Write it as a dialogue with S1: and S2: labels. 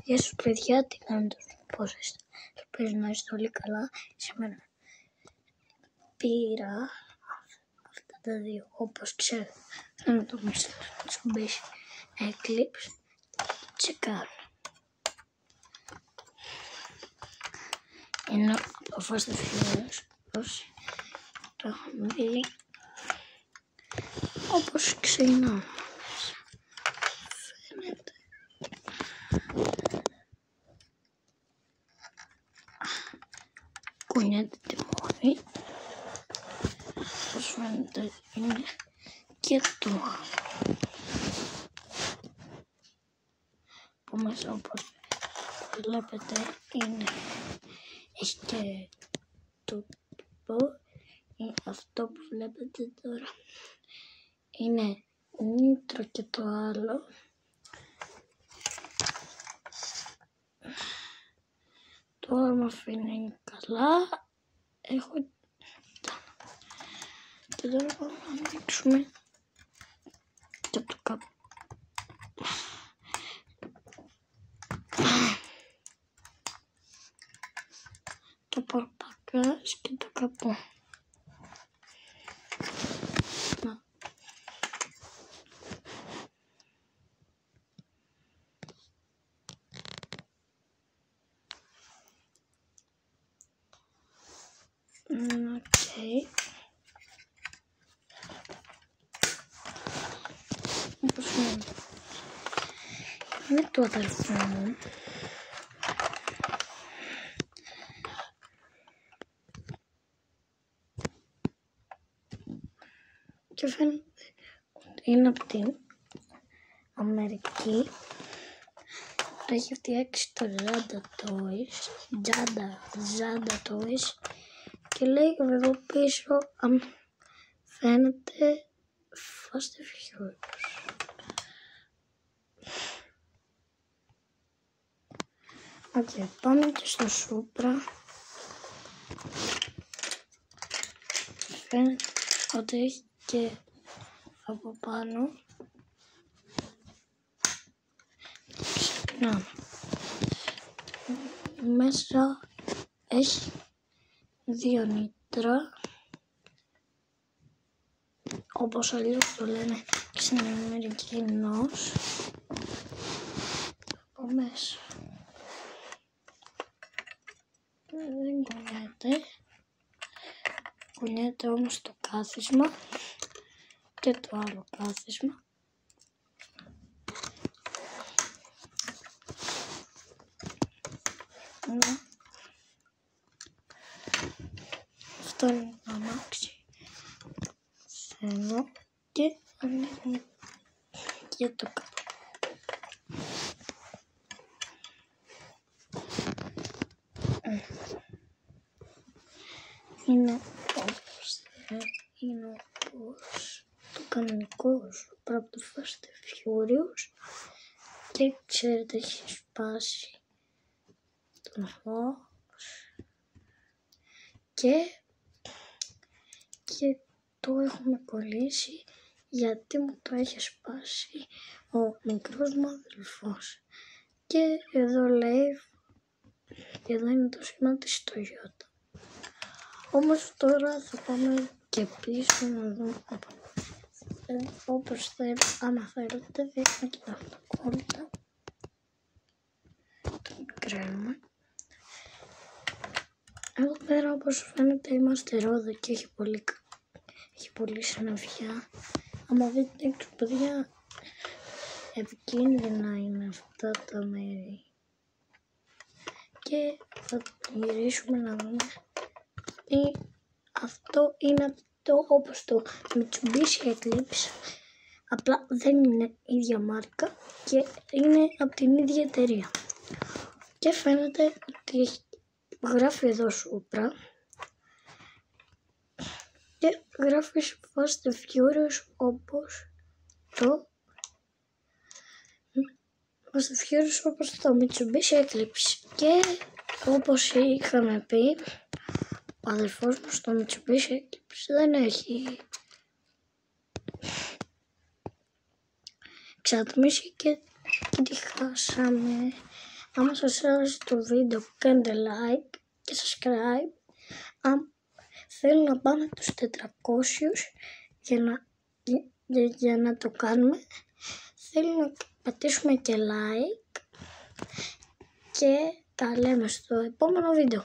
S1: Γεια σας παιδιά, τι κάνετε, πώς είστε? Ελπίζω να είστε όλοι καλά. Σήμερα πήρα αυτά τα δύο, όπως ξέρετε. Είναι το Mitsubishi Eclipse. Τσεκάρω. Είναι από Fast and Furious, όσοι το έχουν δει. Όπως ξεκινάμε. Φαίνεται. Κουνιέται τη μόρφη. Όπως φαίνεται είναι και το άλλο. Που μέσα όπως βλέπετε έχει και το αυτό που βλέπετε τώρα. Είναι νήτρο και το άλλο. Το όρμοφ είναι καλά. Έχω και τώρα πάμε να ανοίξουμε και το καπό. Το πορπακάς και το καπό. Okay. Όπως είναι το αδελφό μου. Και φαίνεται ότι είναι από την Αμερική. Το έχει φτιάξει το Zada Toys. Και λέει εδώ πίσω, αν φαίνεται, Fast and Furious. Okay, πάμε και στο Supra. Φαίνεται ότι έχει και από πάνω. Ξεκινάμε. Μέσα έχει 2 νήτρα, όπως αλλιώς το λένε και στην Αμερική νος. Από μέσα δεν κουνιέται όμως το κάθισμα και το άλλο κάθισμα. Αυτό είναι το αμάξι. Εδώ και ανοίγουμε και το κάτω. Είναι όπως το κανονικό Supra από το Fast and Furious και ξέρετε έχει σπάσει τον φως και το έχουμε κολλήσει γιατί μου το έχει σπάσει ο μικρός μου αδελφός. Και εδώ λέει, εδώ είναι το σήμα της Toyota. Όμως τώρα θα πάμε και πίσω να δούμε όπως θέλει, άμα θέλετε δείχνω και τα αυτοκόλλητα. Το μικραίνουμε. Εδώ πέρα όπως φαίνεται είμαστε ρόδα και έχει πολύ συννεφιά. Άμα δείτε έξω παιδιά, επικίνδυνα είναι αυτά τα μέρη. Και θα γυρίσουμε να δούμε. Αυτό είναι όπως το Mitsubishi Eclipse, απλά δεν είναι ίδια μάρκα και είναι από την ίδια εταιρεία. Και φαίνεται ότι γράφει εδώ Supra και γράφει Fast and Furious όπως το Mitsubishi Eclipse. Και όπως είχαμε πει, ο αδελφός μου στο Mitsubishi Eclipse δεν έχει εξατμίσει και τη χάσαμε. άμα σας άρεσε το βίντεο κάντε like και subscribe. Αν θέλω να πάμε τους 400 για να το κάνουμε, θέλω να πατήσουμε και like και τα λέμε στο επόμενο βίντεο.